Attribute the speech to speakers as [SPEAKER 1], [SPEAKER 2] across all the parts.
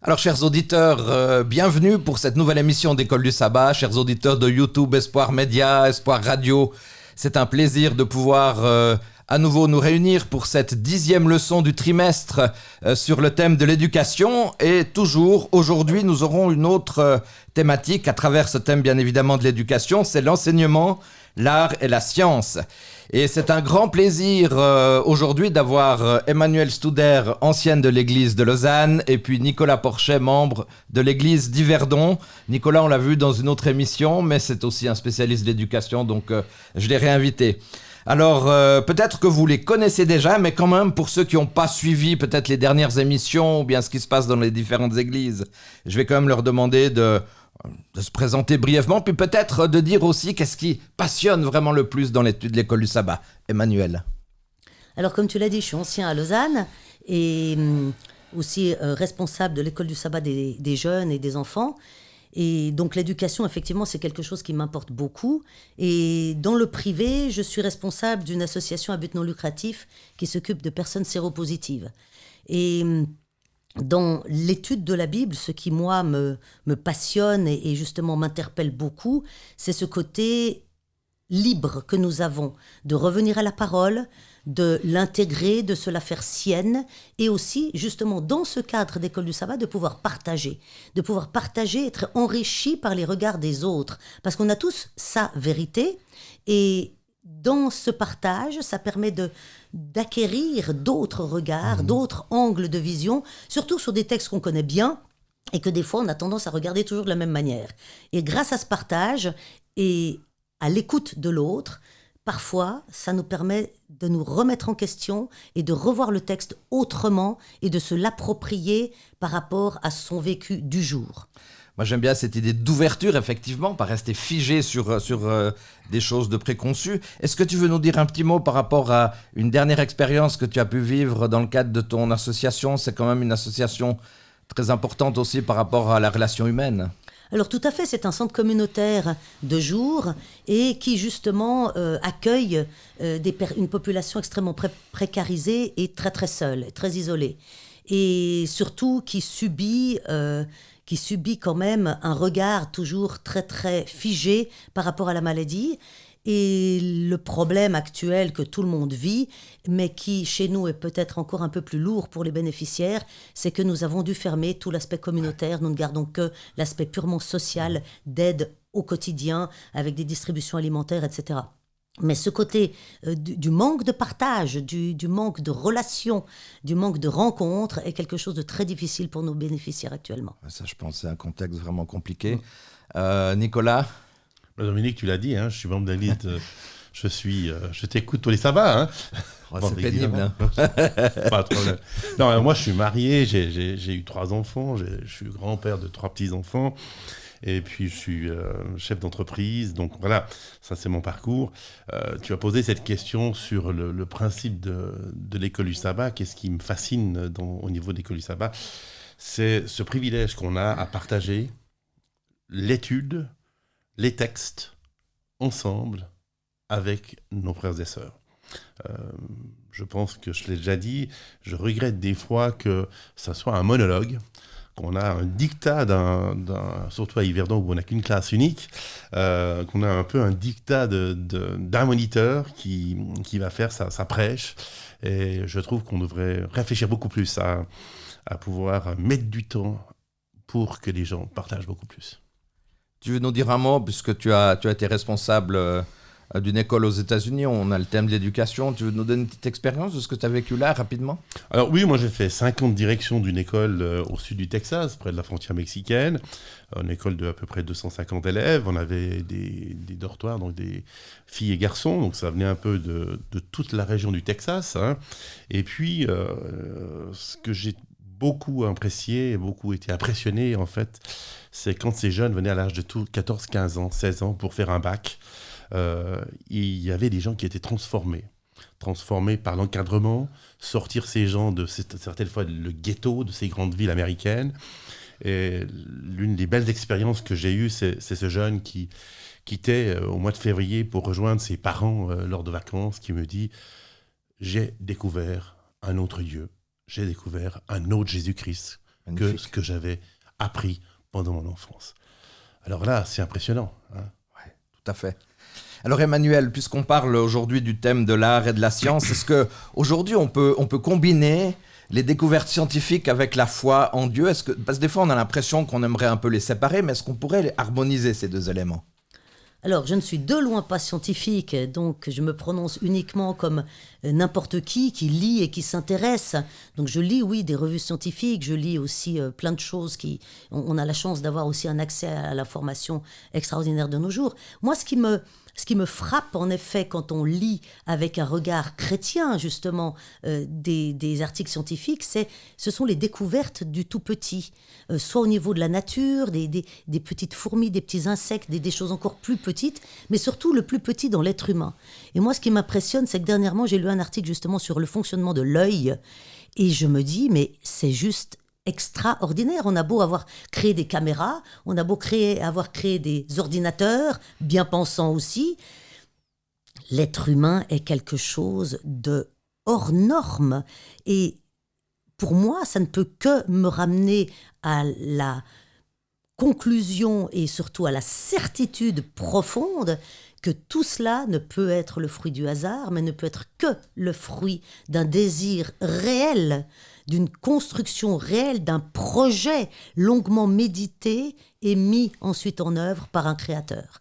[SPEAKER 1] Alors, chers auditeurs, bienvenue pour cette nouvelle émission d'École du Sabbat. Chers auditeurs de YouTube, Espoir Média, Espoir Radio, c'est un plaisir de pouvoir à nouveau nous réunir pour cette 10e leçon du trimestre sur le thème de l'éducation. Et toujours, aujourd'hui, nous aurons une autre thématique à travers ce thème, bien évidemment, de l'éducation. C'est l'enseignement, l'art et la science. Et c'est un grand plaisir aujourd'hui d'avoir Emmanuelle Studer, ancienne de l'église de Lausanne, et puis Nicolas Porchet, membre de l'église d'Yverdon. Nicolas, on l'a vu dans une autre émission, mais c'est aussi un spécialiste d'éducation, donc je l'ai réinvité. Alors, peut-être que vous les connaissez déjà, mais quand même, pour ceux qui n'ont pas suivi peut-être les dernières émissions ou bien ce qui se passe dans les différentes églises, je vais quand même leur demander de se présenter brièvement, puis peut-être de dire aussi qu'est-ce qui passionne vraiment le plus dans l'étude de l'école du sabbat. Emmanuelle.
[SPEAKER 2] Alors, comme tu l'as dit, je suis ancien à Lausanne et aussi responsable de l'école du sabbat des jeunes et des enfants. Et donc, l'éducation, effectivement, c'est quelque chose qui m'importe beaucoup. Et dans le privé, je suis responsable d'une association à but non lucratif qui s'occupe de personnes séropositives. Et dans l'étude de la Bible, ce qui, moi, me passionne et justement m'interpelle beaucoup, c'est ce côté libre que nous avons de revenir à la parole, de l'intégrer, de se la faire sienne, et aussi, justement, dans ce cadre d'école du sabbat, de pouvoir partager, être enrichi par les regards des autres, parce qu'on a tous sa vérité, et dans ce partage, ça permet d'acquérir d'autres regards, d'autres angles de vision, surtout sur des textes qu'on connaît bien, et que des fois, on a tendance à regarder toujours de la même manière. Et grâce à ce partage, et à l'écoute de l'autre, parfois, ça nous permet de nous remettre en question et de revoir le texte autrement et de se l'approprier par rapport à son vécu du jour.
[SPEAKER 1] Moi, j'aime bien cette idée d'ouverture, effectivement, pas rester figé sur des choses de préconçues. Est-ce que tu veux nous dire un petit mot par rapport à une dernière expérience que tu as pu vivre dans le cadre de ton association ? C'est quand même une association très importante aussi par rapport à la relation humaine.
[SPEAKER 2] Alors tout à fait, c'est un centre communautaire de jour et qui justement accueille une population extrêmement précarisée et très très seule, très isolée. Et surtout qui subit quand même un regard toujours très très figé par rapport à la maladie. Et le problème actuel que tout le monde vit, mais qui chez nous est peut-être encore un peu plus lourd pour les bénéficiaires, c'est que nous avons dû fermer tout l'aspect communautaire. Nous ne gardons que l'aspect purement social, d'aide au quotidien, avec des distributions alimentaires, etc. Mais ce côté du manque de partage, du manque de relations, du manque de rencontres est quelque chose de très difficile pour nos bénéficiaires actuellement.
[SPEAKER 1] Ça, je pense, c'est un contexte vraiment compliqué. Nicolas ?
[SPEAKER 3] Dominique, tu l'as dit, hein, je suis membre d'église, je t'écoute tous les sabbats. Hein.
[SPEAKER 1] C'est pénible. Hein.
[SPEAKER 3] Pas de problème. Non, moi, je suis marié, j'ai eu 3 enfants, je suis grand-père de 3 petits-enfants, et puis je suis chef d'entreprise, donc voilà, ça c'est mon parcours. Tu as posé cette question sur le principe de l'école du sabbat, qu'est-ce qui me fascine au niveau de l'école du sabbat, c'est ce privilège qu'on a à partager l'étude, les textes, ensemble, avec nos frères et sœurs. Je pense que je l'ai déjà dit, je regrette des fois que ça soit un monologue, qu'on a un dictat, surtout à Yverdon où on n'a qu'une classe unique, qu'on a un peu un dictat d'un moniteur qui va faire sa prêche. Et je trouve qu'on devrait réfléchir beaucoup plus à pouvoir mettre du temps pour que les gens partagent beaucoup plus.
[SPEAKER 1] Tu veux nous dire un mot, puisque tu as été responsable d'une école aux États-Unis, on a le thème de l'éducation. Tu veux nous donner une petite expérience de ce que tu as vécu là, rapidement ?
[SPEAKER 3] Alors oui, moi j'ai fait 5 ans de direction d'une école au sud du Texas, près de la frontière mexicaine, une école de à peu près 250 élèves. On avait des dortoirs, donc des filles et garçons, donc ça venait un peu de toute la région du Texas. Hein. Et puis, ce que j'ai beaucoup apprécié et beaucoup été impressionné, en fait, c'est quand ces jeunes venaient à l'âge de 14, 15 ans, 16 ans pour faire un bac, il y avait des gens qui étaient transformés par l'encadrement, sortir ces gens de certaines fois le ghetto de ces grandes villes américaines. Et l'une des belles expériences que j'ai eues, c'est ce jeune qui quittait au mois de février pour rejoindre ses parents lors de vacances, qui me dit « J'ai découvert un autre Dieu, j'ai découvert un autre Jésus-Christ que ce que j'avais appris pendant mon enfance. Alors là, c'est impressionnant. Hein.
[SPEAKER 1] Ouais, tout à fait. Alors Emmanuel, puisqu'on parle aujourd'hui du thème de l'art et de la science, est-ce qu'aujourd'hui on peut combiner les découvertes scientifiques avec la foi en Dieu? Parce que des fois on a l'impression qu'on aimerait un peu les séparer, mais est-ce qu'on pourrait harmoniser ces deux éléments?
[SPEAKER 2] Alors, je ne suis de loin pas scientifique, donc je me prononce uniquement comme n'importe qui lit et qui s'intéresse. Donc, je lis, oui, des revues scientifiques, je lis aussi plein de choses on a la chance d'avoir aussi un accès à l'information extraordinaire de nos jours. Moi, ce qui me frappe, en effet, quand on lit avec un regard chrétien, justement, des articles scientifiques, ce sont les découvertes du tout petit, soit au niveau de la nature, des petites fourmis, des petits insectes, des choses encore plus petites, mais surtout le plus petit dans l'être humain. Et moi, ce qui m'impressionne, c'est que dernièrement, j'ai lu un article justement sur le fonctionnement de l'œil, et je me dis, mais c'est juste extraordinaire. On a beau avoir créé des caméras, on a beau avoir créé des ordinateurs, bien pensants aussi. L'être humain est quelque chose de hors norme. Et pour moi, ça ne peut que me ramener à la conclusion et surtout à la certitude profonde que tout cela ne peut être le fruit du hasard, mais ne peut être que le fruit d'un désir réel, d'une construction réelle, d'un projet longuement médité et mis ensuite en œuvre par un créateur.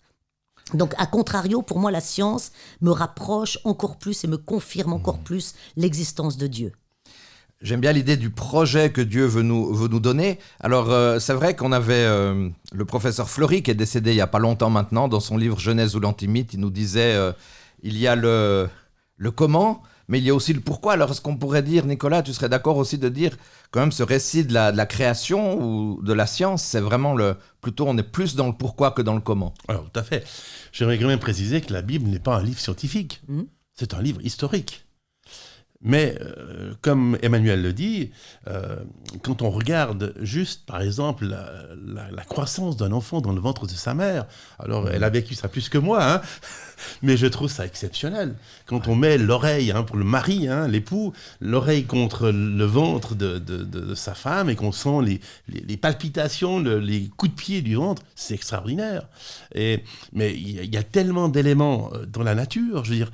[SPEAKER 2] Donc, à contrario, pour moi, la science me rapproche encore plus et me confirme encore plus l'existence de Dieu.
[SPEAKER 1] J'aime bien l'idée du projet que Dieu veut nous donner. Alors, c'est vrai qu'on avait le professeur Fleury, qui est décédé il n'y a pas longtemps maintenant, dans son livre « Genèse ou l'antimythe », il nous disait il y a le comment, mais il y a aussi le pourquoi. Alors, est-ce qu'on pourrait dire, Nicolas, tu serais d'accord aussi de dire, quand même, ce récit de la création ou de la science, c'est vraiment plutôt, on est plus dans le pourquoi que dans le comment.
[SPEAKER 3] Alors, tout à fait. J'aimerais quand même préciser que la Bible n'est pas un livre scientifique. C'est un livre historique. Mais, comme Emmanuel le dit, quand on regarde juste, par exemple, la croissance d'un enfant dans le ventre de sa mère, alors elle a vécu ça plus que moi, hein, mais je trouve ça exceptionnel. Quand on met l'oreille, pour le mari, l'époux, l'oreille contre le ventre de sa femme et qu'on sent les palpitations, les coups de pied du ventre, c'est extraordinaire. Mais il y a tellement d'éléments dans la nature. Je veux dire,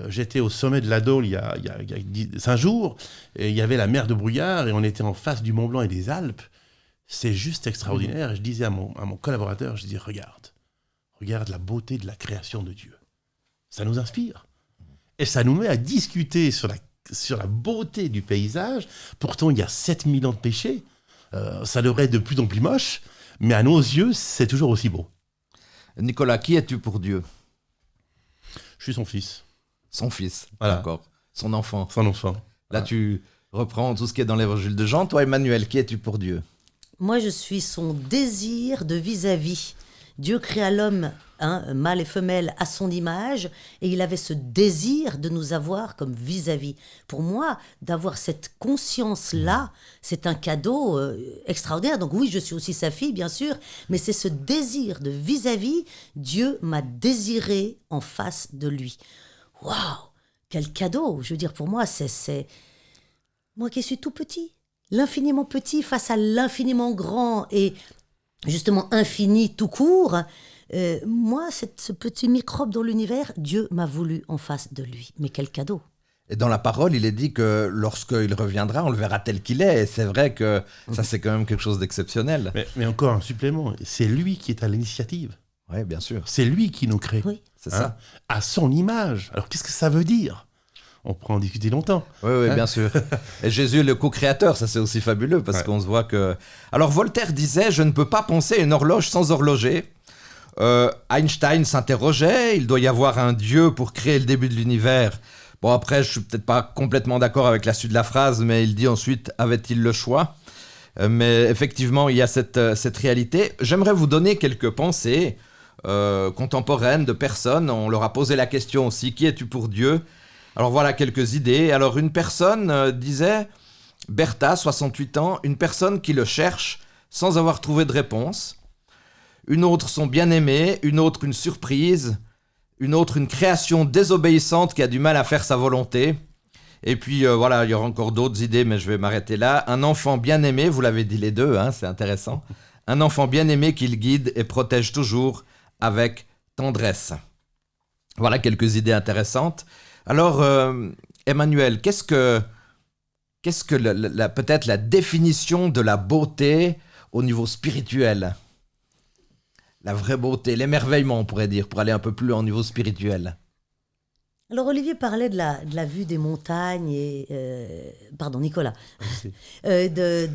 [SPEAKER 3] j'étais au sommet de la Dôle il y a 5 jours, et il y avait la mer de brouillard, et on était en face du Mont Blanc et des Alpes. C'est juste extraordinaire. Et je disais à mon collaborateur, je dis, regarde la beauté de la création de Dieu. Ça nous inspire. Et ça nous met à discuter sur la beauté du paysage. Pourtant, il y a 7000 ans de péché. Ça devrait être de plus en plus moche, mais à nos yeux, c'est toujours aussi beau.
[SPEAKER 1] Nicolas, qui es-tu pour Dieu?
[SPEAKER 3] Je suis son fils.
[SPEAKER 1] Son fils,
[SPEAKER 3] voilà.
[SPEAKER 1] D'accord. Son enfant.
[SPEAKER 3] Son enfant.
[SPEAKER 1] Là, tu reprends tout ce qui est dans l'évangile de Jean. Toi, Emmanuel, qui es-tu pour Dieu?
[SPEAKER 2] Moi, je suis son désir de vis-à-vis. Dieu créa l'homme, mâle et femelle, à son image, et il avait ce désir de nous avoir comme vis-à-vis. Pour moi, d'avoir cette conscience-là, c'est un cadeau extraordinaire. Donc oui, je suis aussi sa fille, bien sûr, mais c'est ce désir de vis-à-vis. Dieu m'a désiré en face de lui. Waouh! Quel cadeau! Je veux dire, pour moi, c'est moi qui suis tout petit, l'infiniment petit face à l'infiniment grand et justement infini tout court. Moi, ce petit microbe dans l'univers, Dieu m'a voulu en face de lui. Mais quel cadeau!
[SPEAKER 1] Et dans la parole, il est dit que lorsqu'il reviendra, on le verra tel qu'il est. Et c'est vrai que ça, c'est quand même quelque chose d'exceptionnel.
[SPEAKER 3] Mais encore un supplément, c'est lui qui est à l'initiative.
[SPEAKER 1] Oui, bien sûr.
[SPEAKER 3] C'est lui qui nous crée.
[SPEAKER 2] Oui.
[SPEAKER 1] C'est ça.
[SPEAKER 3] À son image. Alors, qu'est-ce que ça veut dire? On pourra en discuter longtemps.
[SPEAKER 1] Oui, bien sûr. Et Jésus est le co-créateur, ça c'est aussi fabuleux, parce qu'on se voit que... Alors, Voltaire disait « Je ne peux pas penser une horloge sans horloger ». Einstein s'interrogeait « Il doit y avoir un Dieu pour créer le début de l'univers ». Bon, après, je suis peut-être pas complètement d'accord avec la suite de la phrase, mais il dit ensuite « Avait-il le choix ?» Mais effectivement, il y a cette réalité. J'aimerais vous donner quelques pensées contemporaines de personnes. On leur a posé la question aussi, qui es-tu pour Dieu? Alors voilà quelques idées. Alors une personne disait, Bertha, 68 ans, une personne qui le cherche sans avoir trouvé de réponse. Une autre son bien-aimé, une autre une surprise, une autre une création désobéissante qui a du mal à faire sa volonté. Et puis voilà, il y aura encore d'autres idées, mais je vais m'arrêter là. Un enfant bien aimé, vous l'avez dit les deux, hein, c'est intéressant. Un enfant bien aimé qu'il guide et protège toujours avec tendresse. Voilà quelques idées intéressantes. Alors, Emmanuel, qu'est-ce que peut-être la définition de la beauté au niveau spirituel? La vraie beauté, l'émerveillement, on pourrait dire, pour aller un peu plus loin au niveau spirituel.
[SPEAKER 2] Alors Olivier parlait de la vue des montagnes et pardon Nicolas, de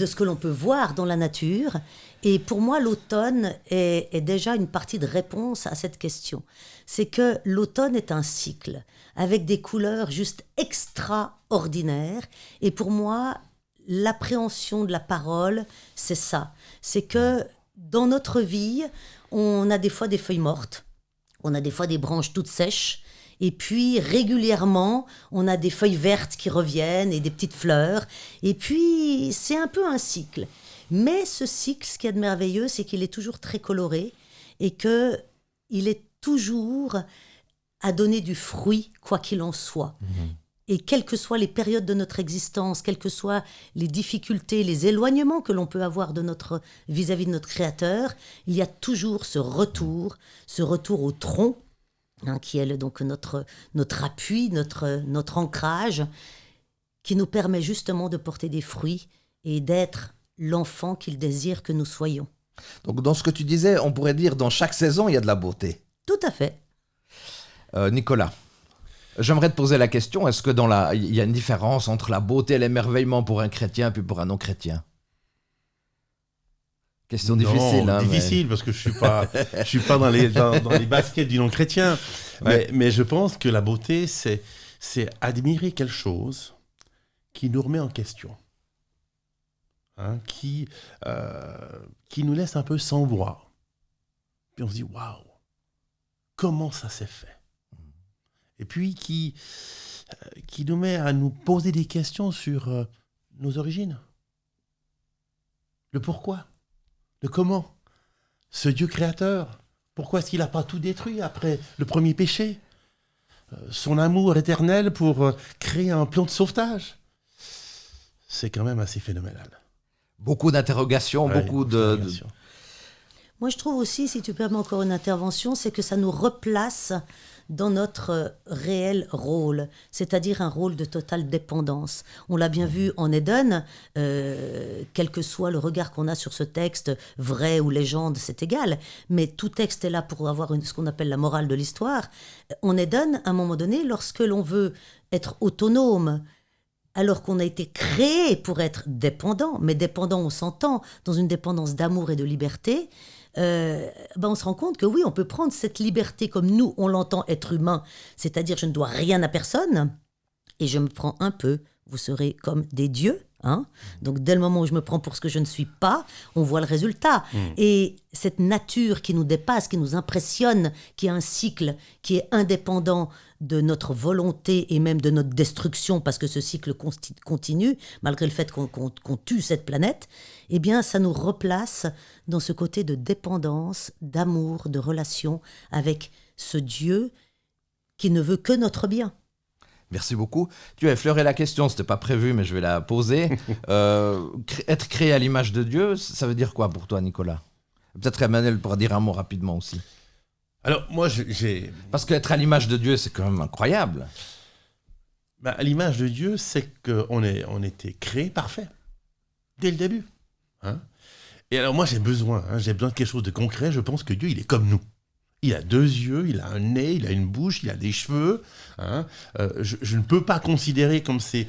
[SPEAKER 2] ce que l'on peut voir dans la nature. Et pour moi, l'automne est déjà une partie de réponse à cette question. C'est que l'automne est un cycle avec des couleurs juste extraordinaires. Et pour moi, l'appréhension de la parole, c'est ça. C'est que dans notre vie, on a des fois des feuilles mortes, on a des fois des branches toutes sèches. Et puis, régulièrement, on a des feuilles vertes qui reviennent et des petites fleurs. Et puis, c'est un peu un cycle. Mais ce cycle, ce qu'il y a de merveilleux, c'est qu'il est toujours très coloré et qu'il est toujours à donner du fruit, quoi qu'il en soit. Et quelles que soient les périodes de notre existence, quelles que soient les difficultés, les éloignements que l'on peut avoir vis-à-vis de notre Créateur, il y a toujours ce retour au tronc, qui est donc notre appui, notre ancrage, qui nous permet justement de porter des fruits et d'être l'enfant qu'il désire que nous soyons.
[SPEAKER 1] Donc dans ce que tu disais, on pourrait dire dans chaque saison, il y a de la beauté.
[SPEAKER 2] Tout à fait.
[SPEAKER 1] Nicolas, j'aimerais te poser la question, est-ce que il y a une différence entre la beauté et l'émerveillement pour un chrétien puis pour un non-chrétien? Question difficile.
[SPEAKER 3] Non, difficile, parce que je suis pas dans les baskets du non-chrétien.
[SPEAKER 1] Ouais.
[SPEAKER 3] Mais je pense que la beauté, c'est admirer quelque chose qui nous remet en question. Qui nous laisse un peu sans voix. Puis on se dit, waouh, comment ça s'est fait? Et puis qui nous met à nous poser des questions sur nos origines. Le pourquoi. Le comment. Ce Dieu créateur, pourquoi est-ce qu'il n'a pas tout détruit après le premier péché? Son amour éternel pour créer un plan de sauvetage. C'est quand même assez phénoménal.
[SPEAKER 1] Beaucoup d'interrogations,
[SPEAKER 3] Ouais,
[SPEAKER 1] beaucoup
[SPEAKER 3] d'interrogations.
[SPEAKER 2] Moi, je trouve aussi, si tu permets encore une intervention, c'est que ça nous replace dans notre réel rôle, c'est-à-dire un rôle de totale dépendance. On l'a bien vu en Éden, quel que soit le regard qu'on a sur ce texte, vrai ou légende, c'est égal, mais tout texte est là pour avoir ce qu'on appelle la morale de l'histoire. En Éden, à un moment donné, lorsque l'on veut être autonome, alors qu'on a été créé pour être dépendant, mais dépendant, on s'entend, dans une dépendance d'amour et de liberté, on se rend compte que oui, on peut prendre cette liberté comme nous, on l'entend, être humain, c'est-à-dire je ne dois rien à personne, et je me prends un peu, vous serez comme des dieux, donc dès le moment où je me prends pour ce que je ne suis pas, on voit le résultat. Et cette nature qui nous dépasse, qui nous impressionne, qui est un cycle, qui est indépendant de notre volonté et même de notre destruction, parce que ce cycle continue, malgré le fait qu'on tue cette planète, eh bien ça nous replace dans ce côté de dépendance, d'amour, de relation avec ce Dieu qui ne veut que notre bien.
[SPEAKER 1] Merci beaucoup. Tu as effleuré la question, c'était pas prévu, mais je vais la poser. Être créé à l'image de Dieu, ça veut dire quoi pour toi, Nicolas? Peut-être Emmanuel pourra dire un mot rapidement aussi.
[SPEAKER 3] Alors, moi, j'ai...
[SPEAKER 1] Parce qu'être à l'image de Dieu, c'est quand même incroyable.
[SPEAKER 3] À l'image de Dieu, c'est qu'on était créé parfait, dès le début. Et alors, moi, j'ai besoin de quelque chose de concret. Je pense que Dieu, il est comme nous. Il a 2 yeux, il a un nez, il a une bouche, il a des cheveux. Je ne peux pas considérer comme ces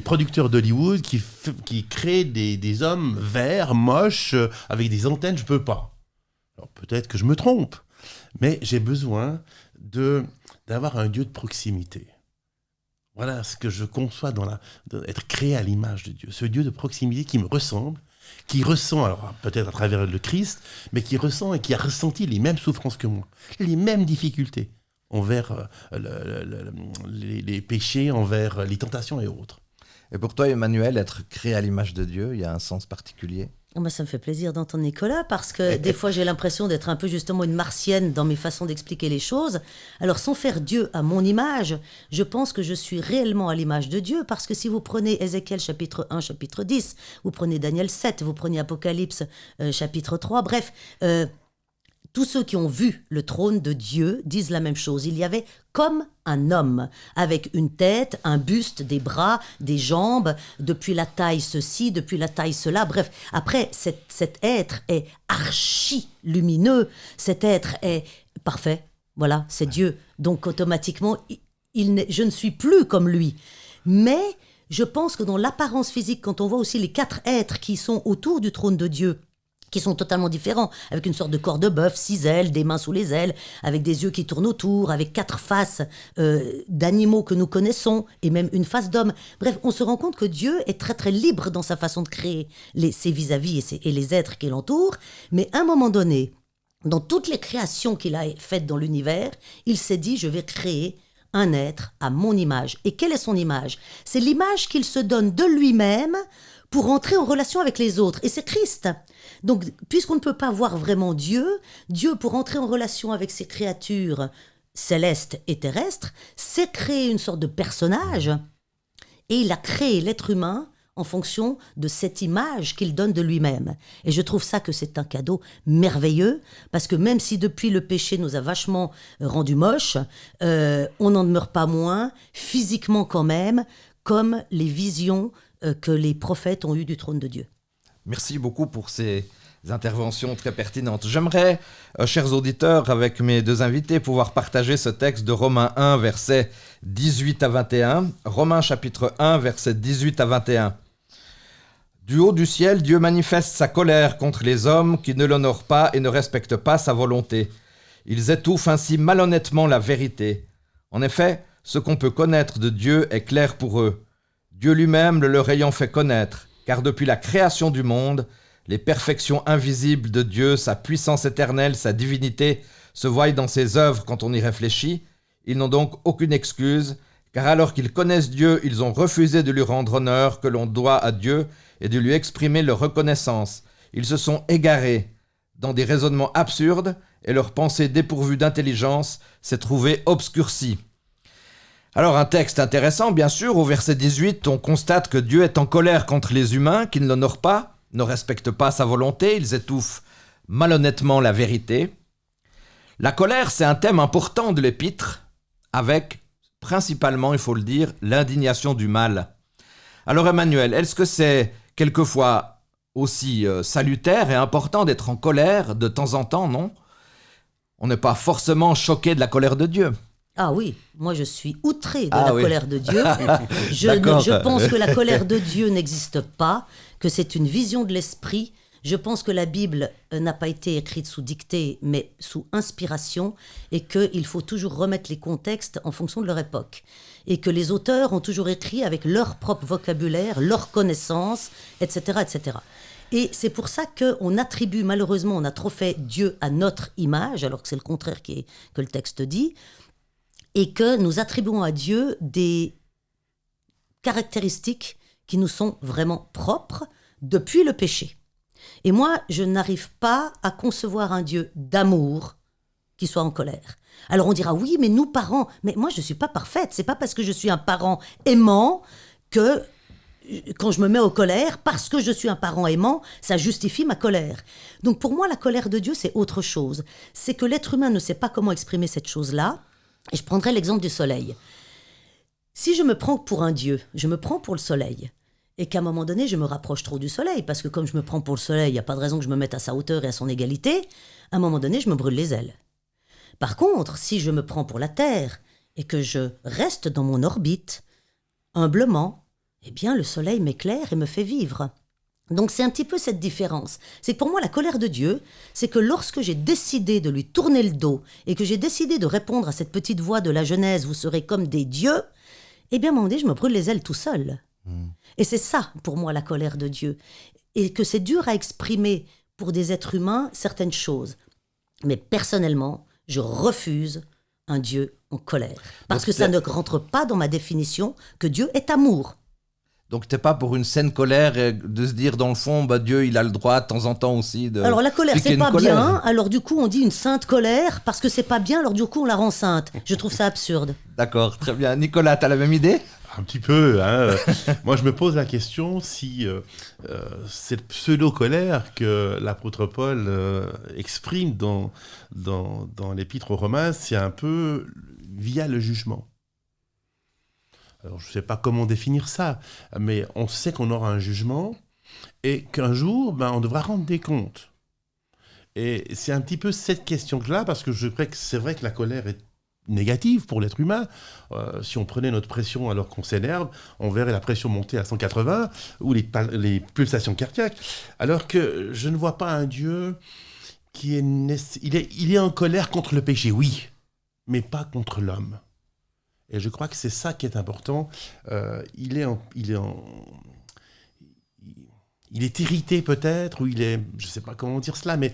[SPEAKER 3] producteurs d'Hollywood qui créent des hommes verts, moches, avec des antennes. Je ne peux pas. Alors peut-être que je me trompe, mais j'ai besoin d'avoir un Dieu de proximité. Voilà ce que je conçois d'être créé à l'image de Dieu. Ce Dieu de proximité qui me ressemble, qui ressent, alors peut-être à travers le Christ, mais qui ressent et qui a ressenti les mêmes souffrances que moi, les mêmes difficultés envers les péchés, envers les tentations et autres.
[SPEAKER 1] Et pour toi, Emmanuel, être créé à l'image de Dieu, il y a un sens particulier?
[SPEAKER 2] Oh bah ça me fait plaisir d'entendre Nicolas parce que des fois j'ai l'impression d'être un peu justement une martienne dans mes façons d'expliquer les choses. Alors sans faire Dieu à mon image, je pense que je suis réellement à l'image de Dieu parce que si vous prenez Ézéchiel chapitre 1, chapitre 10, vous prenez Daniel 7, vous prenez Apocalypse chapitre 3, bref, tous ceux qui ont vu le trône de Dieu disent la même chose. Il y avait comme un homme, avec une tête, un buste, des bras, des jambes, depuis la taille ceci, depuis la taille cela. Bref, après, cet être est archi lumineux, cet être est parfait. Voilà, c'est Dieu. Donc automatiquement, je ne suis plus comme lui. Mais je pense que dans l'apparence physique, quand on voit aussi les 4 êtres qui sont autour du trône de Dieu, qui sont totalement différents, avec une sorte de corps de bœuf, 6 ailes, des mains sous les ailes, avec des yeux qui tournent autour, avec 4 faces d'animaux que nous connaissons, et même une face d'homme. Bref, on se rend compte que Dieu est très très libre dans sa façon de créer ses vis-à-vis et les êtres qui l'entourent, mais à un moment donné, dans toutes les créations qu'il a faites dans l'univers, il s'est dit, je vais créer un être à mon image. Et quelle est son image ? C'est l'image qu'il se donne de lui-même pour entrer en relation avec les autres. Et c'est Christ. Donc, puisqu'on ne peut pas voir vraiment Dieu, Dieu, pour entrer en relation avec ses créatures célestes et terrestres, s'est créé une sorte de personnage et il a créé l'être humain en fonction de cette image qu'il donne de lui-même. Et je trouve ça que c'est un cadeau merveilleux, parce que même si depuis le péché nous a vachement rendu moches, on n'en demeure pas moins, physiquement quand même, comme les visions que les prophètes ont eues du trône de Dieu.
[SPEAKER 1] Merci beaucoup pour ces interventions très pertinentes. J'aimerais, chers auditeurs, avec mes 2 invités, pouvoir partager ce texte de Romains 1, versets 18 à 21. Romains chapitre 1, versets 18 à 21. Du haut du ciel, Dieu manifeste sa colère contre les hommes qui ne l'honorent pas et ne respectent pas sa volonté. Ils étouffent ainsi malhonnêtement la vérité. En effet, ce qu'on peut connaître de Dieu est clair pour eux. Dieu lui-même le leur ayant fait connaître, car depuis la création du monde, les perfections invisibles de Dieu, sa puissance éternelle, sa divinité, se voient dans ses œuvres quand on y réfléchit. Ils n'ont donc aucune excuse, car alors qu'ils connaissent Dieu, ils ont refusé de lui rendre honneur que l'on doit à Dieu et de lui exprimer leur reconnaissance. Ils se sont égarés dans des raisonnements absurdes et leur pensée dépourvue d'intelligence s'est trouvée obscurcie. Alors un texte intéressant, bien sûr, au verset 18, on constate que Dieu est en colère contre les humains qui ne l'honorent pas, ne respectent pas sa volonté, ils étouffent malhonnêtement la vérité. La colère, c'est un thème important de l'épître, avec principalement, il faut le dire, l'indignation du mal. Alors Emmanuel, est-ce que c'est quelquefois aussi salutaire et important d'être en colère de temps en temps, non ? On n'est pas forcément choqué de la colère de Dieu.
[SPEAKER 2] Ah oui, moi je suis outré de la colère de Dieu.
[SPEAKER 1] D'accord.
[SPEAKER 2] Je pense que la colère de Dieu n'existe pas, que c'est une vision de l'esprit. Je pense que la Bible n'a pas été écrite sous dictée, mais sous inspiration, et qu'il faut toujours remettre les contextes en fonction de leur époque. Et que les auteurs ont toujours écrit avec leur propre vocabulaire, leur connaissance, etc., etc. Et c'est pour ça qu'on attribue, malheureusement, on a trop fait Dieu à notre image, alors que c'est le contraire que le texte dit, et que nous attribuons à Dieu des caractéristiques qui nous sont vraiment propres depuis le péché. Et moi, je n'arrive pas à concevoir un Dieu d'amour qui soit en colère. Alors on dira, oui, mais nous, parents, mais moi, je ne suis pas parfaite. C'est pas parce que je suis un parent aimant que, quand je me mets en colère, parce que je suis un parent aimant, ça justifie ma colère. Donc pour moi, la colère de Dieu, c'est autre chose. C'est que l'être humain ne sait pas comment exprimer cette chose-là. Et je prendrai l'exemple du soleil. Si je me prends pour un Dieu, je me prends pour le soleil, et qu'à un moment donné, je me rapproche trop du soleil, parce que comme je me prends pour le soleil, il n'y a pas de raison que je me mette à sa hauteur et à son égalité, à un moment donné, je me brûle les ailes. Par contre, si je me prends pour la Terre, et que je reste dans mon orbite, humblement, eh bien, le soleil m'éclaire et me fait vivre. Donc c'est un petit peu cette différence. C'est que pour moi, la colère de Dieu, c'est que lorsque j'ai décidé de lui tourner le dos et que j'ai décidé de répondre à cette petite voix de la Genèse, vous serez comme des dieux, eh bien, à un moment donné, je me brûle les ailes tout seul. Et c'est ça, pour moi, la colère de Dieu. Et que c'est dur à exprimer pour des êtres humains certaines choses. Mais personnellement, je refuse un Dieu en colère. Parce que ça ne rentre pas dans ma définition que Dieu est amour.
[SPEAKER 1] Donc t'es pas pour une saine colère et de se dire dans le fond, Dieu il a le droit de temps en temps aussi de...
[SPEAKER 2] Alors la colère,
[SPEAKER 1] piquer
[SPEAKER 2] c'est
[SPEAKER 1] une
[SPEAKER 2] pas
[SPEAKER 1] colère.
[SPEAKER 2] bien. Alors du coup, on dit une sainte colère parce que c'est pas bien. Alors du coup, on la rend sainte. Je trouve ça absurde.
[SPEAKER 1] D'accord, très bien. Nicolas, t'as la même idée?
[SPEAKER 3] Un petit peu. Hein. Moi, je me pose la question si cette pseudo-colère que l'apôtre Paul exprime dans l'épître aux Romains, c'est un peu via le jugement. Alors, je ne sais pas comment définir ça, mais on sait qu'on aura un jugement et qu'un jour, on devra rendre des comptes. Et c'est un petit peu cette question-là, parce que je crois que c'est vrai que la colère est négative pour l'être humain. Si on prenait notre pression alors qu'on s'énerve, on verrait la pression monter à 180 ou les pulsations cardiaques. Alors que je ne vois pas un Dieu qui est... Il est en colère contre le péché, oui, mais pas contre l'homme. Et je crois que c'est ça qui est important. Il est irrité peut-être, ou je ne sais pas comment dire cela, mais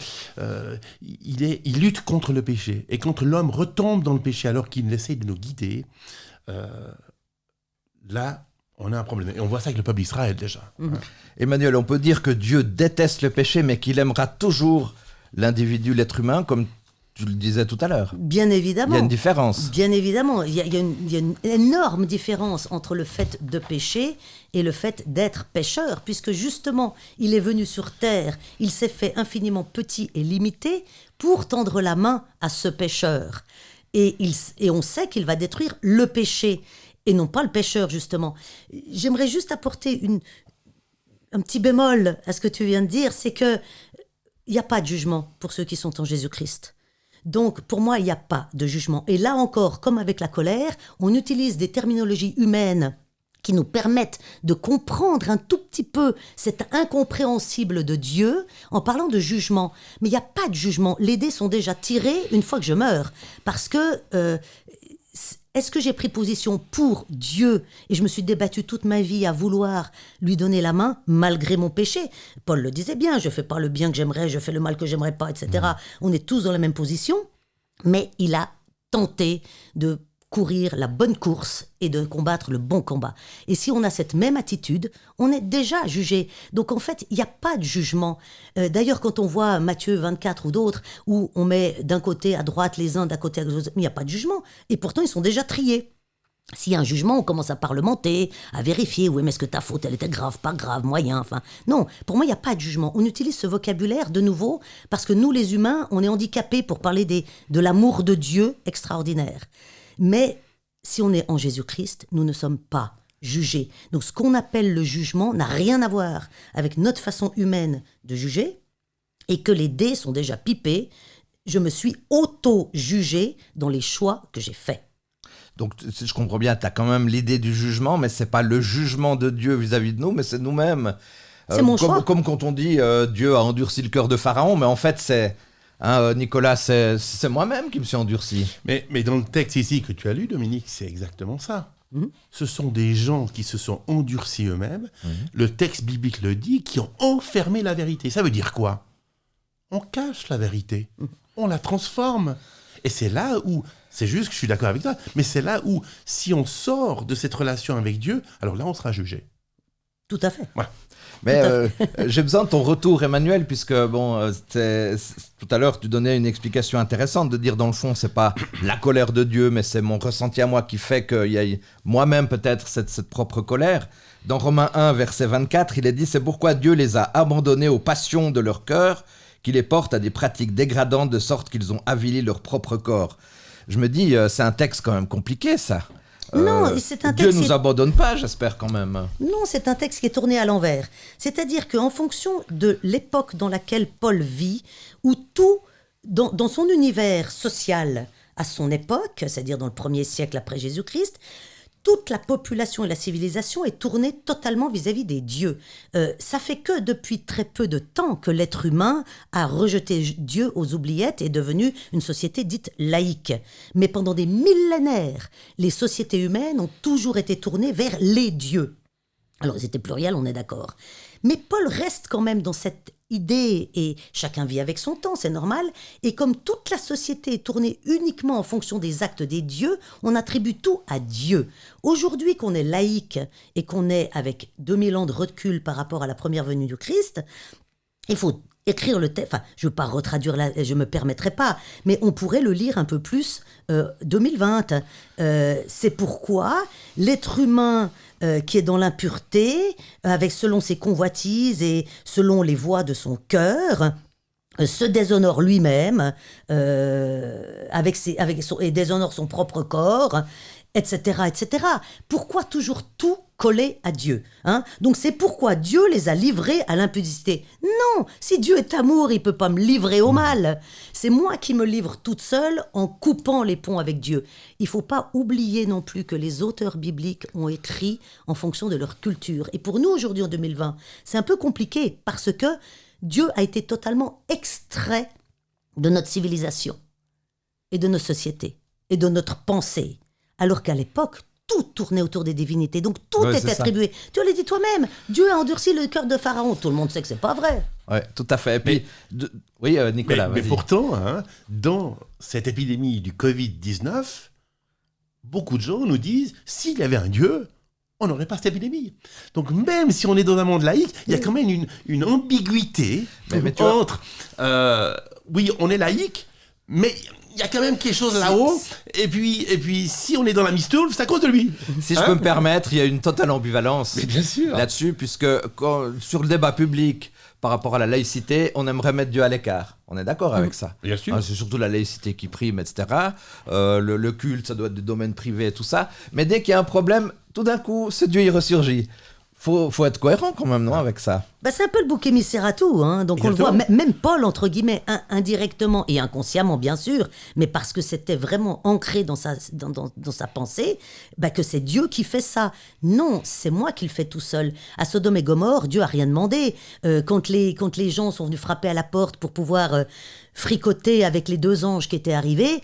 [SPEAKER 3] il lutte contre le péché. Et quand l'homme retombe dans le péché alors qu'il essaie de nous guider, là, on a un problème. Et on voit ça avec le peuple d'Israël déjà.
[SPEAKER 2] Mhm.
[SPEAKER 1] Emmanuel, on peut dire que Dieu déteste le péché, mais qu'il aimera toujours l'individu, l'être humain, comme tu le disais tout à l'heure.
[SPEAKER 2] Bien évidemment.
[SPEAKER 1] Il y a une différence.
[SPEAKER 2] Bien évidemment, il y a une énorme différence entre le fait de pécher et le fait d'être pécheur, puisque justement, il est venu sur terre, il s'est fait infiniment petit et limité pour tendre la main à ce pécheur. Et on sait qu'il va détruire le péché, et non pas le pécheur, justement. J'aimerais juste apporter un petit bémol à ce que tu viens de dire, c'est qu'il n'y a pas de jugement pour ceux qui sont en Jésus-Christ. Donc, pour moi, il n'y a pas de jugement. Et là encore, comme avec la colère, on utilise des terminologies humaines qui nous permettent de comprendre un tout petit peu cet incompréhensible de Dieu en parlant de jugement. Mais il n'y a pas de jugement. Les dés sont déjà tirés une fois que je meurs. Parce que, est-ce que j'ai pris position pour Dieu et je me suis débattue toute ma vie à vouloir lui donner la main malgré mon péché? Paul le disait bien, je ne fais pas le bien que j'aimerais, je fais le mal que j'aimerais pas, etc. On est tous dans la même position, mais il a tenté de courir la bonne course et de combattre le bon combat. Et si on a cette même attitude, on est déjà jugé. Donc en fait, il n'y a pas de jugement. D'ailleurs, quand on voit Matthieu 24 ou d'autres, où on met d'un côté à droite les uns, d'un côté à l'autre, il n'y a pas de jugement. Et pourtant, ils sont déjà triés. S'il y a un jugement, on commence à parlementer, à vérifier, oui, mais est-ce que ta faute, elle était grave, pas grave, moyen, enfin... Non, pour moi, il n'y a pas de jugement. On utilise ce vocabulaire, de nouveau, parce que nous, les humains, on est handicapés pour parler de l'amour de Dieu extraordinaire. Mais si on est en Jésus-Christ, nous ne sommes pas jugés. Donc ce qu'on appelle le jugement n'a rien à voir avec notre façon humaine de juger, et que les dés sont déjà pipés. Je me suis auto-jugé dans les choix que j'ai faits.
[SPEAKER 1] Donc, si je comprends bien, tu as quand même l'idée du jugement, mais c'est pas le jugement de Dieu vis-à-vis de nous, mais c'est nous-mêmes.
[SPEAKER 2] C'est mon choix.
[SPEAKER 1] Comme quand on dit Dieu a endurci le cœur de Pharaon, mais en fait, c'est... Nicolas, c'est moi-même qui me suis endurci.
[SPEAKER 3] Mais dans le texte ici que tu as lu, Dominique, c'est exactement ça. Ce sont des gens qui se sont endurcis eux-mêmes. Le texte biblique le dit, qui ont enfermé la vérité. Ça veut dire quoi? On cache la vérité. On la transforme. Et c'est là où, c'est juste que je suis d'accord avec toi, mais c'est là où, si on sort de cette relation avec Dieu, alors là, on sera jugé.
[SPEAKER 2] Tout à fait.
[SPEAKER 3] Ouais.
[SPEAKER 1] Mais j'ai besoin de ton retour, Emmanuel, puisque tout à l'heure, tu donnais une explication intéressante de dire, dans le fond, c'est pas la colère de Dieu, mais c'est mon ressenti à moi qui fait qu'il y a moi-même peut-être cette propre colère. Dans Romains 1, verset 24, il est dit « C'est pourquoi Dieu les a abandonnés aux passions de leur cœur, qui les portent à des pratiques dégradantes de sorte qu'ils ont avili leur propre corps. » Je me dis, c'est un texte quand même compliqué, ça.
[SPEAKER 2] Non, c'est un
[SPEAKER 1] Dieu
[SPEAKER 2] texte
[SPEAKER 1] nous abandonne pas, j'espère quand même.
[SPEAKER 2] Non, c'est un texte qui est tourné à l'envers. C'est-à-dire qu'en fonction de l'époque dans laquelle Paul vit, où tout, dans son univers social à son époque, c'est-à-dire dans le 1er siècle après Jésus-Christ, toute la population et la civilisation est tournée totalement vis-à-vis des dieux. Ça fait que depuis très peu de temps que l'être humain a rejeté Dieu aux oubliettes et est devenu une société dite laïque. Mais pendant des millénaires, les sociétés humaines ont toujours été tournées vers les dieux. Alors, c'était pluriel, on est d'accord. Mais Paul reste quand même dans cette idée, et chacun vit avec son temps, c'est normal, et comme toute la société est tournée uniquement en fonction des actes des dieux, on attribue tout à Dieu. Aujourd'hui qu'on est laïque et qu'on est avec 2000 ans de recul par rapport à la première venue du Christ, il faut écrire le texte, enfin, je ne veux pas retraduire, je ne me permettrai pas, mais on pourrait le lire un peu plus 2020. C'est pourquoi l'être humain qui est dans l'impureté, avec selon ses convoitises et selon les voies de son cœur, se déshonore lui-même et déshonore son propre corps, etc., etc. Pourquoi toujours tout coller à Dieu, hein? Donc c'est pourquoi Dieu les a livrés à l'impudicité. Non, si Dieu est amour, il ne peut pas me livrer au mal. C'est moi qui me livre toute seule en coupant les ponts avec Dieu. Il ne faut pas oublier non plus que les auteurs bibliques ont écrit en fonction de leur culture. Et pour nous, aujourd'hui, en 2020, c'est un peu compliqué parce que Dieu a été totalement extrait de notre civilisation et de nos sociétés et de notre pensée. Alors qu'à l'époque, tout tournait autour des divinités. Donc tout est attribué. Ça. Tu l'as dit toi-même, Dieu a endurci le cœur de Pharaon. Tout le monde sait que c'est pas vrai.
[SPEAKER 1] Oui, tout à fait. Et puis, oui, Nicolas,
[SPEAKER 3] mais pourtant, hein, dans cette épidémie du Covid-19, beaucoup de gens nous disent, s'il y avait un Dieu, on n'aurait pas cette épidémie. Donc même si on est dans un monde laïque, il y a quand même une ambiguïté entre... oui, on est laïque, mais... il y a quand même quelque chose là-haut, et puis si on est dans la mistourne, c'est à cause de lui.
[SPEAKER 1] Si je peux me permettre, il y a une totale ambivalence là-dessus, puisque sur le débat public, par rapport à la laïcité, on aimerait mettre Dieu à l'écart. On est d'accord avec ça.
[SPEAKER 3] Bien sûr.
[SPEAKER 1] C'est surtout la laïcité qui prime, etc. Le culte, ça doit être du domaine privé et tout ça. Mais dès qu'il y a un problème, tout d'un coup, ce Dieu, il ressurgit. Faut être cohérent quand même, non, avec ça.
[SPEAKER 2] C'est un peu le bouc émissaire à tout, hein. Donc exactement. On le voit, même Paul, entre guillemets, indirectement et inconsciemment, bien sûr, mais parce que c'était vraiment ancré dans sa pensée, que c'est Dieu qui fait ça. Non, c'est moi qui le fais tout seul. À Sodome et Gomorrhe, Dieu a rien demandé. Quand les gens sont venus frapper à la porte pour pouvoir fricoter avec les 2 anges qui étaient arrivés,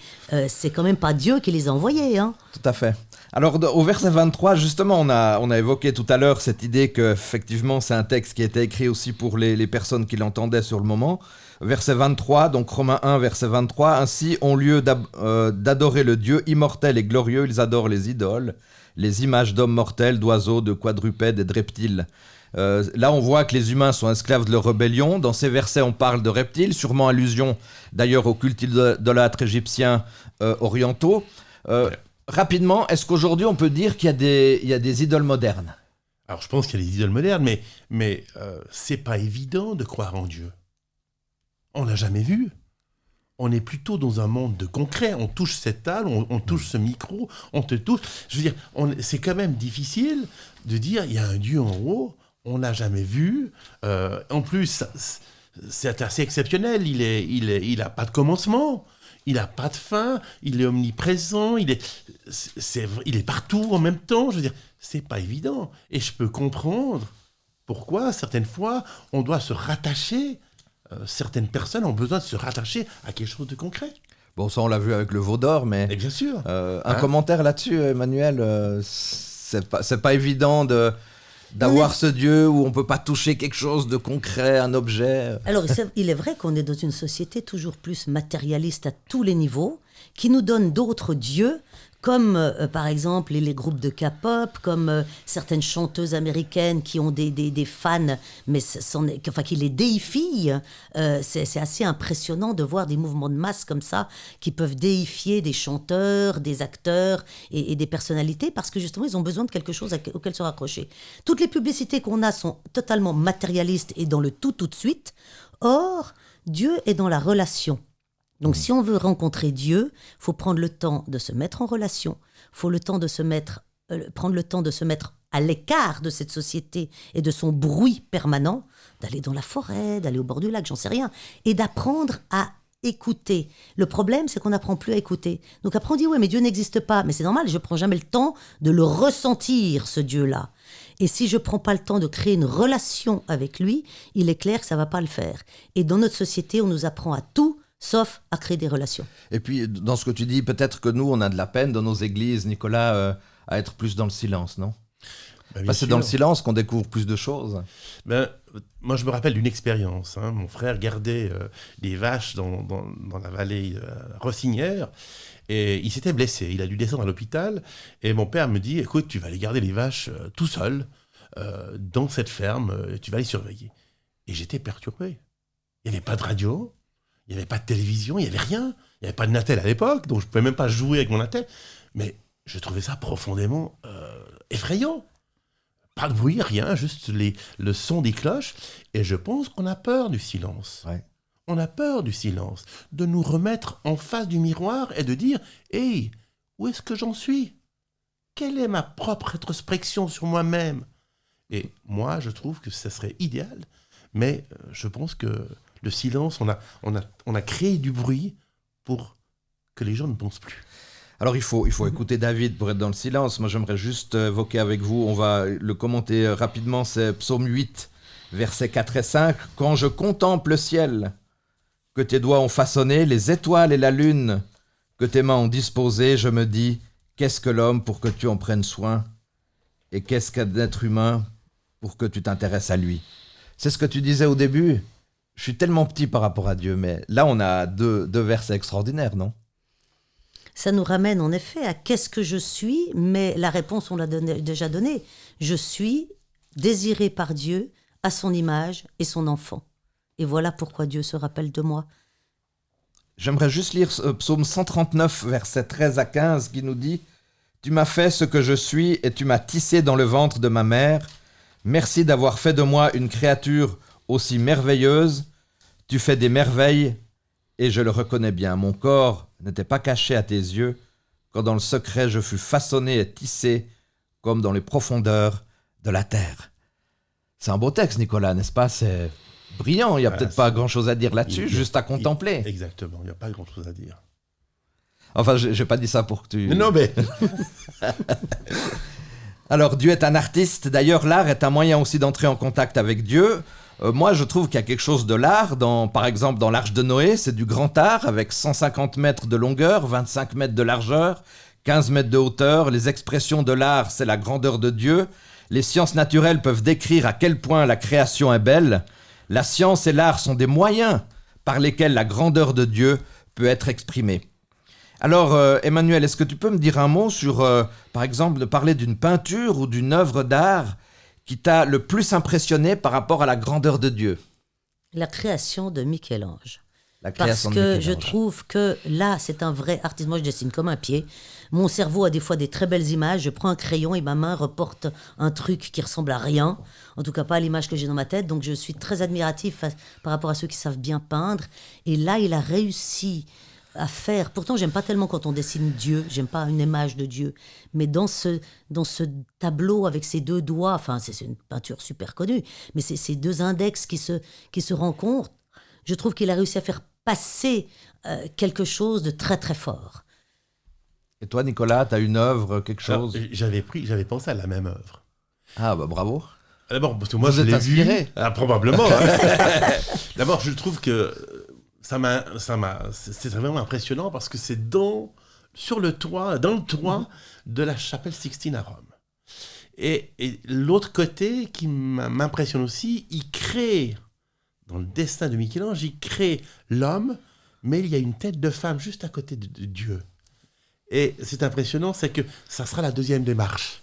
[SPEAKER 2] c'est quand même pas Dieu qui les a envoyés, hein.
[SPEAKER 1] Tout à fait. Alors, au verset 23, justement, on a évoqué tout à l'heure cette idée qu'effectivement, c'est un texte qui était écrit aussi pour les personnes qui l'entendaient sur le moment. Verset 23, donc Romains 1, verset 23, « Ainsi, au lieu d'adorer le Dieu immortel et glorieux, ils adorent les idoles, les images d'hommes mortels, d'oiseaux, de quadrupèdes et de reptiles. » Là, on voit que les humains sont esclaves de leur rébellion. Dans ces versets, on parle de reptiles, sûrement allusion d'ailleurs aux cultes idolâtres égyptiens orientaux. Rapidement, est-ce qu'aujourd'hui, on peut dire qu'il y a des idoles modernes ?
[SPEAKER 3] Alors, je pense qu'il y a des idoles modernes, mais c'est pas évident de croire en Dieu. On l'a jamais vu. On est plutôt dans un monde de concret. On touche cette table, on touche ce micro, on te touche. Je veux dire, c'est quand même difficile de dire il y a un Dieu en haut, on l'a jamais vu. En plus, c'est assez exceptionnel. Il a pas de commencement. Il n'a pas de fin, il est omniprésent, il est partout en même temps. Je veux dire, c'est pas évident. Et je peux comprendre pourquoi, certaines fois, on doit se rattacher, certaines personnes ont besoin de se rattacher à quelque chose de concret.
[SPEAKER 1] Bon, ça, on l'a vu avec le veau d'or, mais...
[SPEAKER 3] Et bien sûr.
[SPEAKER 1] Un commentaire là-dessus, Emmanuel, c'est pas évident d'avoir ce Dieu où on ne peut pas toucher quelque chose de concret, un objet.
[SPEAKER 2] Alors, il est vrai qu'on est dans une société toujours plus matérialiste à tous les niveaux, qui nous donne d'autres dieux, comme par exemple les groupes de K-pop, comme certaines chanteuses américaines qui ont des fans, mais qui les déifient. C'est assez impressionnant de voir des mouvements de masse comme ça, qui peuvent déifier des chanteurs, des acteurs et des personnalités, parce que justement, ils ont besoin de quelque chose auquel se raccrocher. Toutes les publicités qu'on a sont totalement matérialistes et dans le tout de suite. Or, Dieu est dans la relation. Donc, si on veut rencontrer Dieu, il faut prendre le temps de se mettre en relation, il faut prendre le temps de se mettre à l'écart de cette société et de son bruit permanent, d'aller dans la forêt, d'aller au bord du lac, j'en sais rien, et d'apprendre à écouter. Le problème, c'est qu'on n'apprend plus à écouter. Donc après, on dit, ouais, mais Dieu n'existe pas. Mais c'est normal, je ne prends jamais le temps de le ressentir, ce Dieu-là. Et si je ne prends pas le temps de créer une relation avec lui, il est clair que ça ne va pas le faire. Et dans notre société, on nous apprend à tout, sauf à créer des relations.
[SPEAKER 1] Et puis, dans ce que tu dis, peut-être que nous, on a de la peine dans nos églises, Nicolas, à être plus dans le silence, non ?
[SPEAKER 3] Bien
[SPEAKER 1] Parce que c'est
[SPEAKER 3] sûr.
[SPEAKER 1] dans le silence qu'on découvre plus de choses.
[SPEAKER 3] Ben, moi, je me rappelle d'une expérience. Mon frère gardait des vaches dans la vallée Rossinière et il s'était blessé. Il a dû descendre à l'hôpital et mon père me dit, écoute, tu vas aller garder les vaches tout seul dans cette ferme, tu vas les surveiller. Et j'étais perturbé. Il n'y avait pas de radio, il n'y avait pas de télévision, il n'y avait rien. Il n'y avait pas de Natel à l'époque, donc je ne pouvais même pas jouer avec mon Natel. Mais je trouvais ça profondément effrayant. Pas de bruit, rien, juste le son des cloches. Et je pense qu'on a peur du silence.
[SPEAKER 1] Ouais.
[SPEAKER 3] On a peur du silence. De nous remettre en face du miroir et de dire « Hey, où est-ce que j'en suis? Quelle est ma propre rétrospection sur moi-même ?» Et moi, je trouve que ce serait idéal. Mais je pense que le silence, on a créé du bruit pour que les gens ne pensent plus.
[SPEAKER 1] Alors il faut écouter David pour être dans le silence. Moi j'aimerais juste évoquer avec vous, on va le commenter rapidement, c'est Psaume 8, versets 4 et 5. « Quand je contemple le ciel que tes doigts ont façonné, les étoiles et la lune que tes mains ont disposées, je me dis, qu'est-ce que l'homme pour que tu en prennes soin? Et qu'est-ce qu'un être humain pour que tu t'intéresses à lui ?» C'est ce que tu disais au début. Je suis tellement petit par rapport à Dieu, mais là on a deux versets extraordinaires, non?
[SPEAKER 2] Ça nous ramène en effet à qu'est-ce que je suis, mais la réponse, on l'a déjà donnée. Je suis désiré par Dieu, à son image et son enfant. Et voilà pourquoi Dieu se rappelle de moi.
[SPEAKER 1] J'aimerais juste lire Psaume 139, versets 13 à 15, qui nous dit « Tu m'as fait ce que je suis et tu m'as tissé dans le ventre de ma mère. Merci d'avoir fait de moi une créature aussi merveilleuse. Tu fais des merveilles et je le reconnais bien. Mon corps n'était pas caché à tes yeux quand dans le secret je fus façonné et tissé comme dans les profondeurs de la terre. » C'est un beau texte, Nicolas, n'est-ce pas? C'est brillant, il n'y a peut-être pas grand-chose à dire là-dessus, juste à contempler.
[SPEAKER 3] Exactement, il n'y a pas grand-chose à dire.
[SPEAKER 1] Enfin, je n'ai pas dit ça pour que tu...
[SPEAKER 3] Non, mais...
[SPEAKER 1] Alors, Dieu est un artiste. D'ailleurs, l'art est un moyen aussi d'entrer en contact avec Dieu. Moi, je trouve qu'il y a quelque chose de l'art. Par exemple, dans l'Arche de Noé, c'est du grand art avec 150 mètres de longueur, 25 mètres de largeur, 15 mètres de hauteur. Les expressions de l'art, c'est la grandeur de Dieu. Les sciences naturelles peuvent décrire à quel point la création est belle. La science et l'art sont des moyens par lesquels la grandeur de Dieu peut être exprimée. Alors, Emmanuel, est-ce que tu peux me dire un mot sur, par exemple, de parler d'une peinture ou d'une œuvre d'art qui t'a le plus impressionné par rapport à la grandeur de Dieu?
[SPEAKER 2] La création de Michel-Ange.
[SPEAKER 1] La
[SPEAKER 2] Parce
[SPEAKER 1] création de
[SPEAKER 2] que
[SPEAKER 1] Michel-Ange.
[SPEAKER 2] je trouve que là, c'est un vrai artiste. Moi, je dessine comme un pied. Mon cerveau a des fois des très belles images. Je prends un crayon et ma main reporte un truc qui ressemble à rien. En tout cas, pas à l'image que j'ai dans ma tête. Donc, je suis très admiratif par rapport à ceux qui savent bien peindre. Et là, il a réussi à faire. Pourtant, j'aime pas tellement quand on dessine Dieu. J'aime pas une image de Dieu. Mais dans ce tableau avec ses deux doigts, enfin, c'est une peinture super connue, mais c'est ces deux index qui se rencontrent. Je trouve qu'il a réussi à faire passer quelque chose de très très fort.
[SPEAKER 1] Et toi, Nicolas, tu as une œuvre, quelque chose?
[SPEAKER 3] Alors, j'avais pensé à la même œuvre.
[SPEAKER 1] Ah, bah bravo.
[SPEAKER 3] D'abord, parce que moi,
[SPEAKER 1] Vous
[SPEAKER 3] je
[SPEAKER 1] êtes
[SPEAKER 3] l'ai
[SPEAKER 1] inspiré?
[SPEAKER 3] vu. Ah, probablement. Hein. D'abord, je trouve que c'est vraiment impressionnant parce que c'est dans le toit de la chapelle Sixtine à Rome. Et l'autre côté qui m'impressionne aussi, il crée, dans le destin de Michel-Ange, il crée l'homme, mais il y a une tête de femme juste à côté de Dieu. Et c'est impressionnant, c'est que ça sera la deuxième démarche.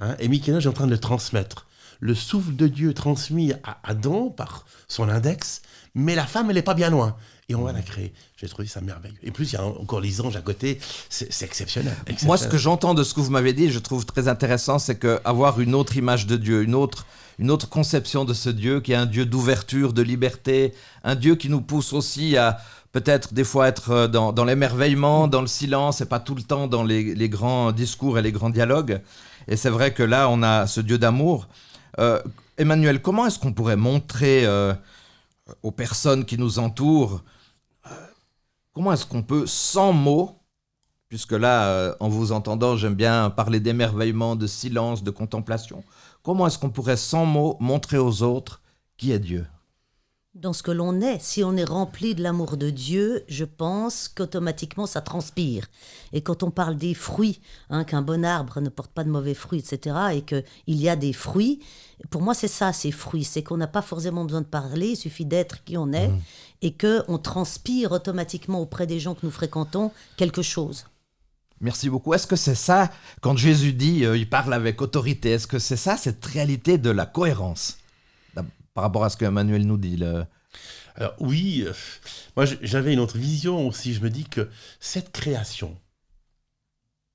[SPEAKER 3] Hein, et Michel-Ange est en train de le transmettre. Le souffle de Dieu transmis à Adam par son index, mais la femme, elle n'est pas bien loin. Et on va la créer. J'ai trouvé ça merveilleux. Et plus, il y a encore les anges à côté. C'est exceptionnel.
[SPEAKER 1] Moi, ce que j'entends de ce que vous m'avez dit, je trouve très intéressant, c'est qu'avoir une autre image de Dieu, une autre conception de ce Dieu, qui est un Dieu d'ouverture, de liberté, un Dieu qui nous pousse aussi à peut-être des fois être dans l'émerveillement, dans le silence, et pas tout le temps dans les grands discours et les grands dialogues. Et c'est vrai que là, on a ce Dieu d'amour. Emmanuel, comment est-ce qu'on pourrait montrer aux personnes qui nous entourent, comment est-ce qu'on peut, sans mots, puisque là, en vous entendant, j'aime bien parler d'émerveillement, de silence, de contemplation, comment est-ce qu'on pourrait, sans mots, montrer aux autres qui est Dieu?
[SPEAKER 2] dans ce que l'on est. Si on est rempli de l'amour de Dieu, je pense qu'automatiquement ça transpire. Et quand on parle des fruits, qu'un bon arbre ne porte pas de mauvais fruits, etc., et qu'il y a des fruits, pour moi c'est ça, ces fruits. C'est qu'on n'a pas forcément besoin de parler, il suffit d'être qui on est, et qu'on transpire automatiquement auprès des gens que nous fréquentons quelque chose.
[SPEAKER 1] Merci beaucoup. Est-ce que c'est ça, quand Jésus dit, il parle avec autorité, est-ce que c'est ça, cette réalité de la cohérence par rapport à ce qu'Emmanuel nous dit
[SPEAKER 3] Alors oui, moi j'avais une autre vision aussi. Je me dis que cette création,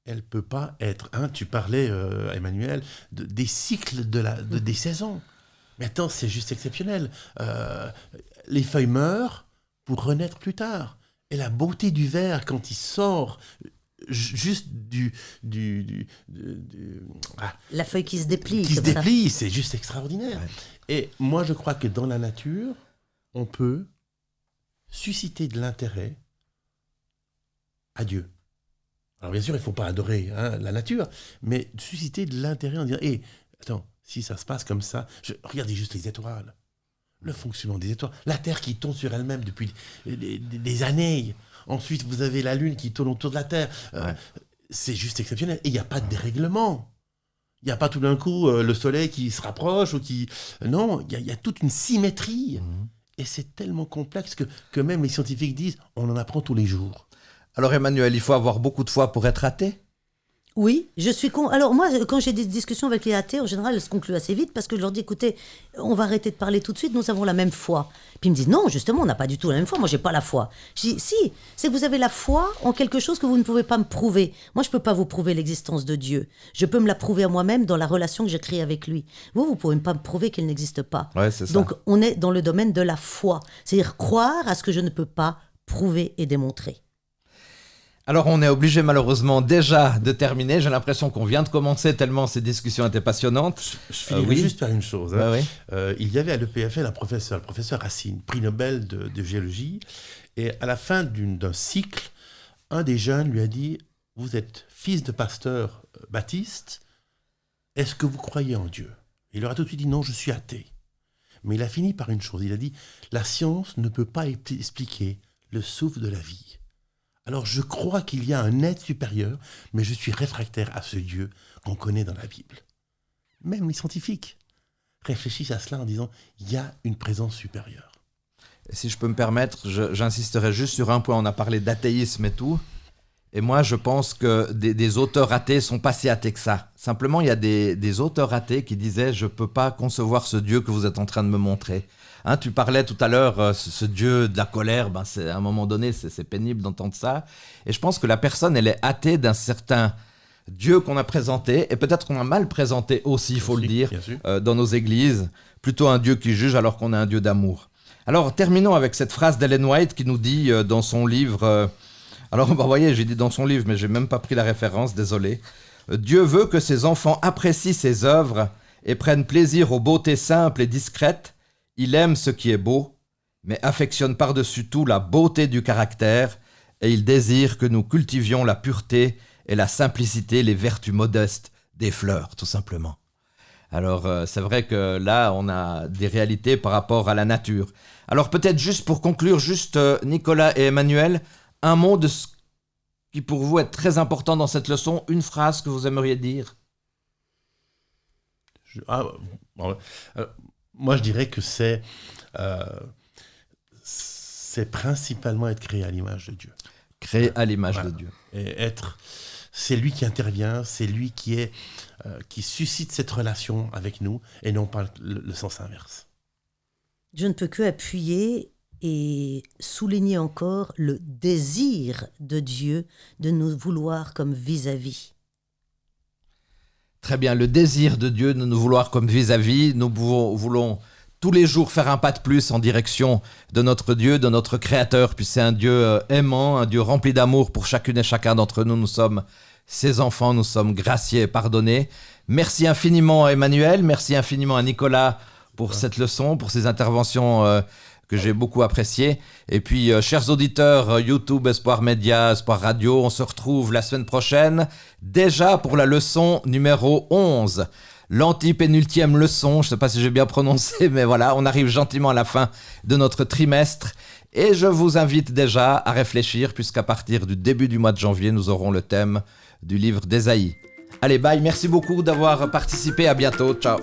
[SPEAKER 3] elle ne peut pas être... tu parlais, Emmanuel, des cycles des saisons. Mais attends, c'est juste exceptionnel. Les feuilles meurent pour renaître plus tard. Et la beauté du verre, quand il sort... juste
[SPEAKER 2] la feuille qui se déplie.
[SPEAKER 3] Qui se déplie, c'est juste extraordinaire. Ouais. Et moi, je crois que dans la nature, on peut susciter de l'intérêt à Dieu. Alors bien sûr, il ne faut pas adorer la nature, mais susciter de l'intérêt en disant, attends, si ça se passe comme ça, regardez juste les étoiles, le fonctionnement des étoiles, la Terre qui tourne sur elle-même depuis des années. Ensuite, vous avez la Lune qui tourne autour de la Terre. C'est juste exceptionnel. Et il n'y a pas de dérèglement. Il n'y a pas tout d'un coup le Soleil qui se rapproche ou qui... Non, il y a toute une symétrie. Et c'est tellement complexe que même les scientifiques disent on en apprend tous les jours.
[SPEAKER 1] Alors Emmanuel, il faut avoir beaucoup de foi pour être athée ?
[SPEAKER 2] Oui, je suis con. Alors moi, quand j'ai des discussions avec les athées, en général, elles se concluent assez vite parce que je leur dis, écoutez, on va arrêter de parler tout de suite, nous avons la même foi. Puis ils me disent, non, justement, on n'a pas du tout la même foi, moi, j'ai pas la foi. Je dis, si, c'est que vous avez la foi en quelque chose que vous ne pouvez pas me prouver. Moi, je peux pas vous prouver l'existence de Dieu. Je peux me la prouver à moi-même dans la relation que j'ai créée avec lui. Vous pouvez pas me prouver qu'il n'existe pas.
[SPEAKER 1] Ouais, c'est ça.
[SPEAKER 2] Donc, on est dans le domaine de la foi. C'est-à-dire croire à ce que je ne peux pas prouver et démontrer.
[SPEAKER 1] Alors on est obligé malheureusement déjà de terminer. J'ai l'impression qu'on vient de commencer tellement ces discussions étaient passionnantes.
[SPEAKER 3] Je finirai juste par une chose. Il y avait à l'EPFL un professeur, le professeur Racine, prix Nobel de géologie. Et à la fin d'un cycle, un des jeunes lui a dit « Vous êtes fils de pasteur baptiste, est-ce que vous croyez en Dieu ?» Il leur a tout de suite dit « Non, je suis athée. » Mais il a fini par une chose. Il a dit « La science ne peut pas expliquer le souffle de la vie. » Alors je crois qu'il y a un être supérieur, mais je suis réfractaire à ce Dieu qu'on connaît dans la Bible. Même les scientifiques réfléchissent à cela en disant il y a une présence supérieure.
[SPEAKER 1] Et si je peux me permettre, j'insisterai juste sur un point. On a parlé d'athéisme et tout. Et moi, je pense que des auteurs athées sont pas si athées que ça. Simplement, il y a des auteurs athées qui disaient « Je ne peux pas concevoir ce Dieu que vous êtes en train de me montrer ». Tu parlais tout à l'heure, ce Dieu de la colère, à un moment donné, c'est pénible d'entendre ça. Et je pense que la personne, elle est athée d'un certain Dieu qu'on a présenté, et peut-être qu'on a mal présenté aussi, il faut le dire, dans nos églises. Plutôt un Dieu qui juge alors qu'on a un Dieu d'amour. Alors, terminons avec cette phrase d'Ellen White qui nous dit dans son livre... alors, vous voyez, j'ai dit dans son livre, mais je n'ai même pas pris la référence, désolé. Dieu veut que ses enfants apprécient ses œuvres et prennent plaisir aux beautés simples et discrètes. Il aime ce qui est beau, mais affectionne par-dessus tout la beauté du caractère, et il désire que nous cultivions la pureté et la simplicité, les vertus modestes des fleurs, tout simplement. Alors, c'est vrai que là, on a des réalités par rapport à la nature. Alors, peut-être juste pour conclure, Nicolas et Emmanuel, un mot de ce qui pour vous est très important dans cette leçon, une phrase que vous aimeriez dire.
[SPEAKER 3] Moi, je dirais que c'est principalement être créé à l'image de Dieu.
[SPEAKER 1] Créé à l'image de Dieu.
[SPEAKER 3] Et c'est lui qui intervient, c'est lui qui suscite cette relation avec nous, et non pas le sens inverse.
[SPEAKER 2] Je ne peux que appuyer et souligner encore le désir de Dieu de nous vouloir comme vis-à-vis.
[SPEAKER 1] Très bien, le désir de Dieu de nous vouloir comme vis-à-vis. Nous voulons tous les jours faire un pas de plus en direction de notre Dieu, de notre Créateur, puis c'est un Dieu aimant, un Dieu rempli d'amour pour chacune et chacun d'entre nous. Nous sommes ses enfants, nous sommes graciés et pardonnés. Merci infiniment à Emmanuel, merci infiniment à Nicolas pour cette leçon, pour ces interventions que j'ai beaucoup appréciées. Et puis, chers auditeurs, YouTube, Espoir Média, Espoir Radio, on se retrouve la semaine prochaine, déjà pour la leçon numéro 11. l'antipénultième leçon. Je ne sais pas si j'ai bien prononcé, mais voilà, on arrive gentiment à la fin de notre trimestre. Et je vous invite déjà à réfléchir, puisqu'à partir du début du mois de janvier, nous aurons le thème du livre d'Ésaïe. Allez, bye, merci beaucoup d'avoir participé, à bientôt, ciao.